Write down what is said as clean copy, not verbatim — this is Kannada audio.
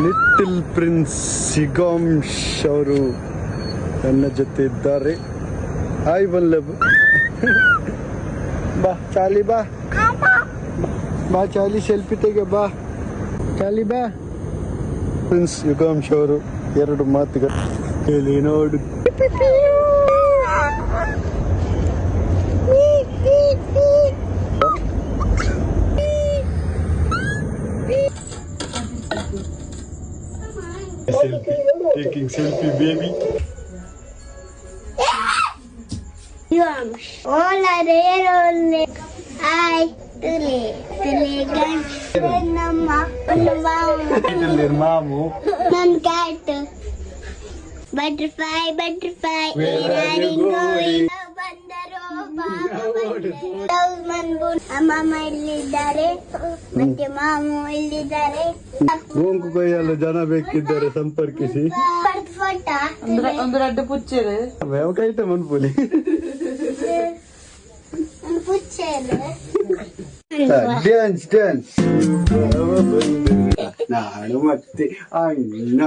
ಲಿಟಲ್ ಪ್ರಿನ್ಸ್ ಸಿಗಾಂಶ್ ಅವರು ನನ್ನ ಜೊತೆ ಇದ್ದಾರೆ. ಹಾಯ್ ವಲ್ಲಭ್. ಬಾ ಚಾಲಿ, ಬಾ ಬಾ ಚಾಲಿ, ಸೆಲ್ಫಿ ತೆಗೆ, ಬಾ ಚಾಲಿ, ಬಾ. ಪ್ರಿನ್ಸ್ ಯುಗಾಂಶ್ ಅವರು 2 ಮಾತುಗಳು ಹೇಳಿ ನೋಡು. Taking selfie, baby. Hola, Rerole. Hi, Tule. Gan. Nama. Little mamu. Nan cat. Butterfly. Where are you going? ಅಮ್ಮಮ್ಮ ಇಲ್ಲಿದ್ದಾರೆ, ಮತ್ತೆ ಮಾಮು ಇಲ್ಲಿದ್ದಾರೆ. ಗೋಂಕು ಕೊಯ್ಯಲು ಜನ ಬೇಕಿದ್ದಾರೆ, ಸಂಪರ್ಕಿಸಿ. ಒಂದು ರಡ್ಡು ಪುಚ್ಚರು ಕೈತ ಮನ್ಪುಲಿ ಡ್ಯಾನ್ಸ್ ನಾನು ಮತ್ತೆ ಅಣ್ಣ